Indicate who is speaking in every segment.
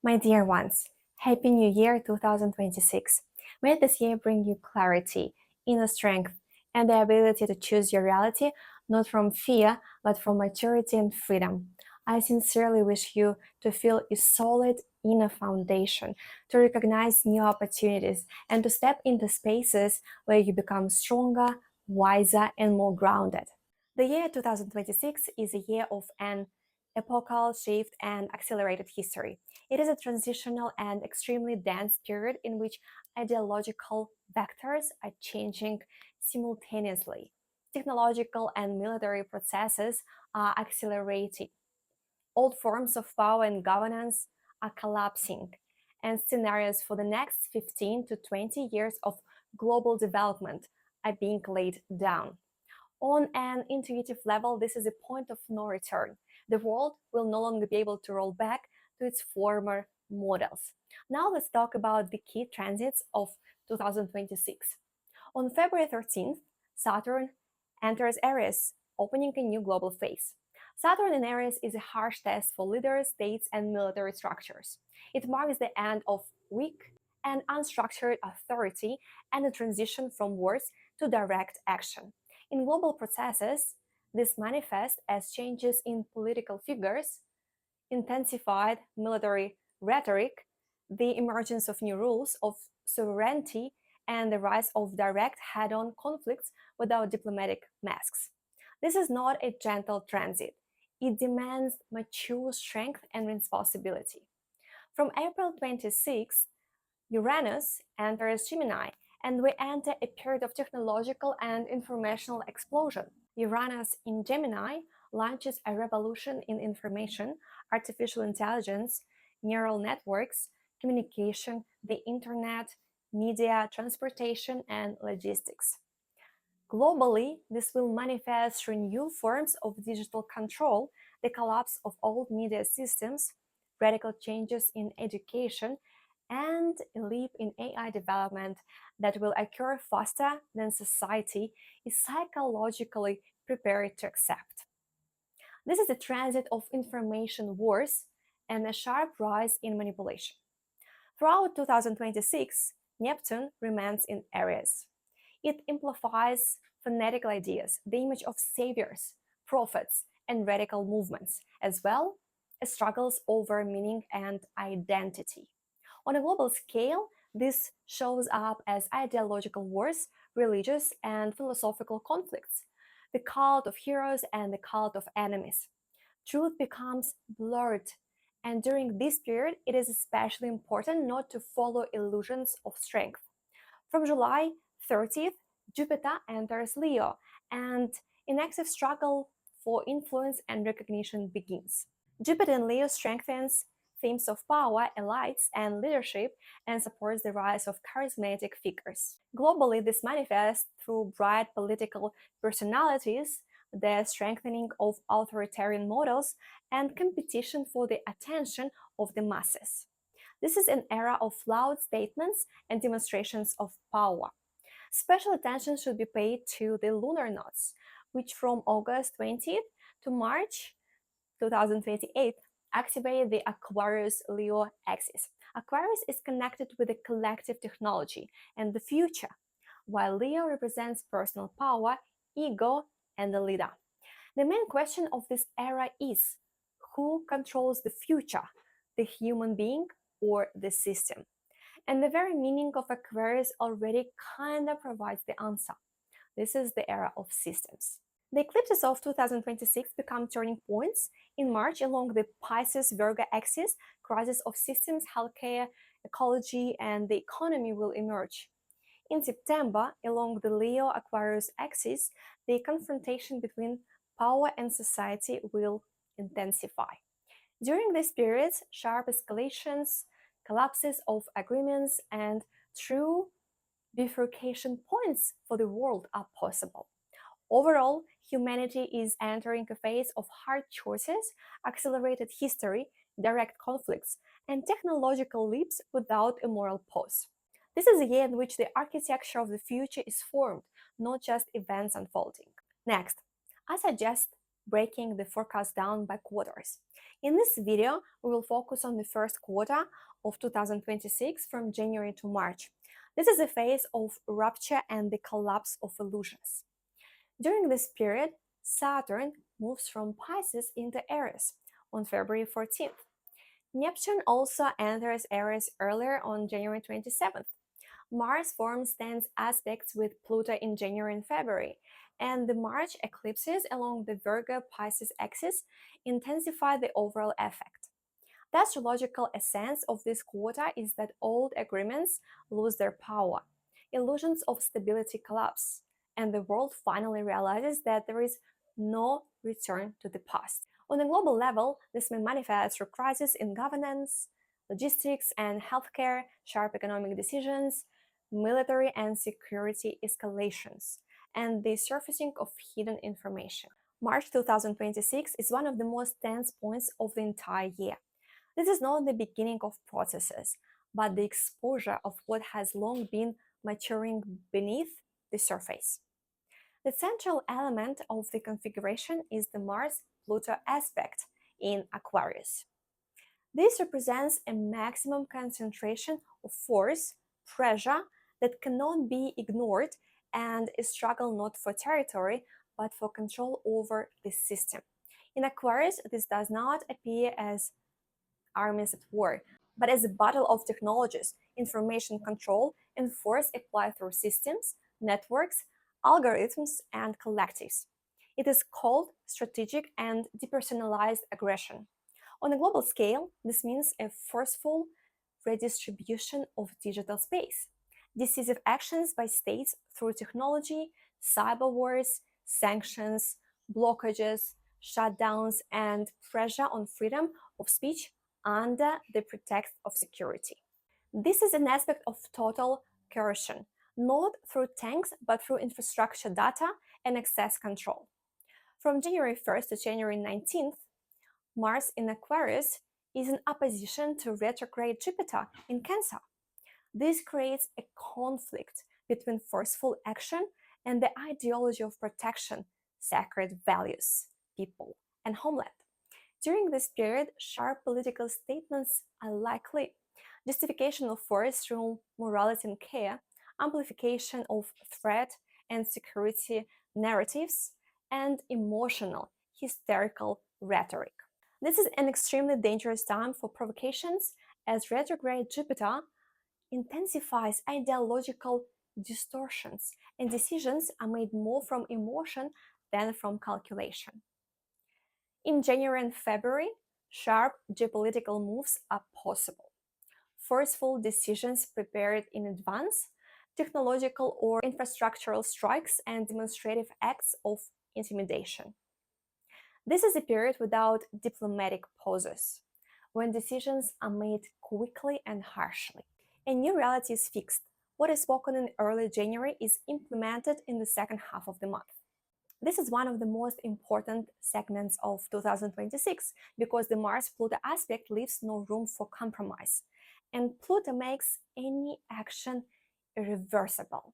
Speaker 1: My dear ones, Happy New Year 2026. May this year bring you clarity, inner strength, and the ability to choose your reality not from fear, but from maturity and freedom. I sincerely wish you to feel a solid inner foundation, to recognize new opportunities, and to step into spaces where you become stronger, wiser, and more grounded. The year 2026 is a year of an epochal shift and accelerated history. It is a transitional and extremely dense period in which ideological vectors are changing simultaneously. Technological and military processes are accelerating. Old forms of power and governance are collapsing, and scenarios for the next 15 to 20 years of global development are being laid down. On an intuitive level, this is a point of no return. The world will no longer be able to roll back to its former models. Now let's talk about the key transits of 2026. On February 13th, Saturn enters Aries, opening a new global phase. Saturn in Aries is a harsh test for leaders, states, and military structures. It marks the end of weak and unstructured authority and a transition from words to direct action. In global processes, this manifests as changes in political figures, intensified military rhetoric, the emergence of new rules of sovereignty, and the rise of direct head on conflicts without diplomatic masks. This is not a gentle transit, it demands mature strength and responsibility. From April 26th, Uranus enters Gemini, and we enter a period of technological and informational explosion. Uranus in Gemini launches a revolution in information, artificial intelligence, neural networks, communication, the internet, media, transportation, and logistics. Globally, this will manifest through new forms of digital control, the collapse of old media systems, radical changes in education, and a leap in AI development that will occur faster than society is psychologically prepared to accept. This is a transit of information wars and a sharp rise in manipulation. Throughout 2026, Neptune remains in Aries. It amplifies fanatical ideas, the image of saviors, prophets, and radical movements, as well as struggles over meaning and identity. On a global scale, this shows up as ideological wars, religious and philosophical conflicts, the cult of heroes and the cult of enemies. Truth becomes blurred, and during this period, it is especially important not to follow illusions of strength. From July 30th, Jupiter enters Leo, and an active struggle for influence and recognition begins. Jupiter in Leo strengthens themes of power, elites, and leadership, and supports the rise of charismatic figures. Globally, this manifests through bright political personalities, the strengthening of authoritarian models, and competition for the attention of the masses. This is an era of loud statements and demonstrations of power. Special attention should be paid to the lunar nodes, which from August 20th to March 2028 activate the Aquarius-Leo axis. Aquarius is connected with the collective technology and the future, while Leo represents personal power, ego, and the leader. The main question of this era is, who controls the future, the human being or the system? And the very meaning of Aquarius already kinda provides the answer. This is the era of systems. The eclipses of 2026 become turning points. In March, along the Pisces-Virgo axis, crisis of systems, healthcare, ecology, and the economy will emerge. In September, along the Leo-Aquarius axis, the confrontation between power and society will intensify. During this period, sharp escalations, collapses of agreements, and true bifurcation points for the world are possible. Overall, humanity is entering a phase of hard choices, accelerated history, direct conflicts, and technological leaps without a moral pause. This is a year in which the architecture of the future is formed, not just events unfolding. Next, I suggest breaking the forecast down by quarters. In this video, we will focus on the first quarter of 2026 from January to March. This is a phase of rupture and the collapse of illusions. During this period, Saturn moves from Pisces into Aries on February 14th. Neptune also enters Aries earlier on January 27th. Mars forms tense aspects with Pluto in January and February, and the March eclipses along the Virgo-Pisces axis intensify the overall effect. The astrological essence of this quarter is that old agreements lose their power, illusions of stability collapse, and the world finally realizes that there is no return to the past. On a global level, this may manifest through crises in governance, logistics and healthcare, sharp economic decisions, military and security escalations, and the surfacing of hidden information. March 2026 is one of the most tense points of the entire year. This is not the beginning of processes, but the exposure of what has long been maturing beneath the surface. The central element of the configuration is the Mars-Pluto aspect in Aquarius. This represents a maximum concentration of force, pressure that cannot be ignored, and a struggle not for territory, but for control over the system. In Aquarius, this does not appear as armies at war, but as a battle of technologies, information control, and force applied through systems, networks, algorithms, and collectives. It is called strategic and depersonalized aggression. On a global scale, this means a forceful redistribution of digital space, decisive actions by states through technology, cyber wars, sanctions, blockages, shutdowns, and pressure on freedom of speech under the pretext of security. This is an aspect of total coercion, not through tanks but through infrastructure data and access control. From January 1st to January 19th, Mars in Aquarius is in opposition to retrograde Jupiter in Cancer. This creates a conflict between forceful action and the ideology of protection, sacred values, people, and homeland. During this period, sharp political statements are likely. Justification of force through morality and care, amplification of threat and security narratives, and emotional, hysterical rhetoric. This is an extremely dangerous time for provocations, as retrograde Jupiter intensifies ideological distortions, and decisions are made more from emotion than from calculation. In January and February, sharp geopolitical moves are possible. Forceful decisions prepared in advance, technological or infrastructural strikes, and demonstrative acts of intimidation. This is a period without diplomatic pauses, when decisions are made quickly and harshly. A new reality is fixed. What is spoken in early January is implemented in the second half of the month. This is one of the most important segments of 2026 because the Mars-Pluto aspect leaves no room for compromise, and Pluto makes any action irreversible.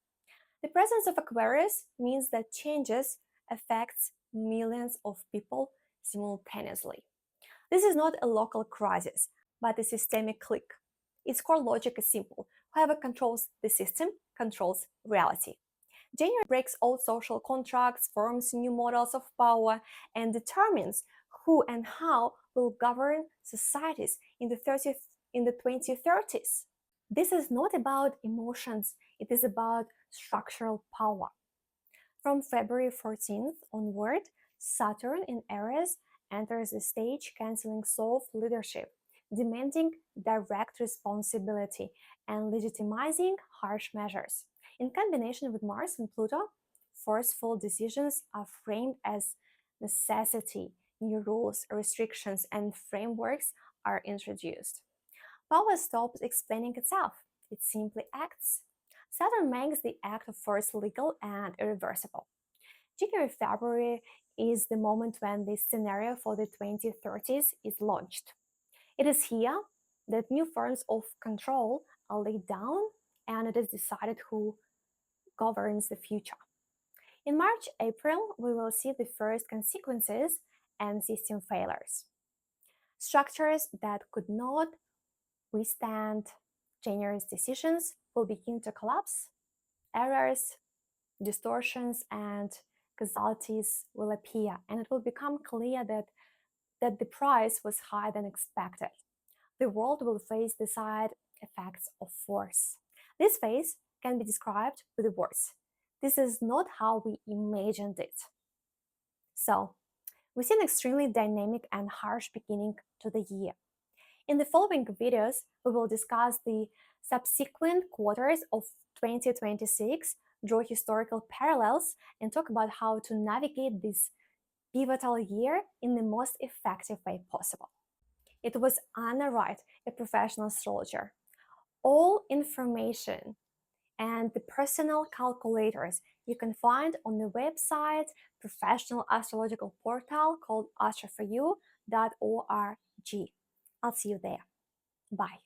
Speaker 1: The presence of Aquarius means that changes affects millions of people simultaneously. This is not a local crisis, but a systemic click. Its core logic is simple. Whoever controls the system controls reality. January breaks old social contracts, forms new models of power, and determines who and how will govern societies in the 2030s. This is not about emotions, it is about structural power. From February 14th onward, Saturn in Aries enters the stage, canceling soft leadership, demanding direct responsibility, and legitimizing harsh measures. In combination with Mars and Pluto, forceful decisions are framed as necessity, new rules, restrictions, and frameworks are introduced. Power stops explaining itself, it simply acts. Saturn makes the act of force legal and irreversible. January-February is the moment when the scenario for the 2030s is launched. It is here that new forms of control are laid down and it is decided who governs the future. In March, April, we will see the first consequences and system failures. Structures that could not withstand January's decisions will begin to collapse. Errors, distortions, and casualties will appear, and it will become clear that the price was higher than expected. The world will face the side effects of force. This phase can be described with the words, "This is not how we imagined it." So, we see an extremely dynamic and harsh beginning to the year. In the following videos, we will discuss the subsequent quarters of 2026, draw historical parallels, and talk about how to navigate this pivotal year in the most effective way possible. It was Anna Raight, a professional astrologer. All information and the personal calculators you can find on the website professional astrological portal called astroforyou.org. I'll see you there. Bye.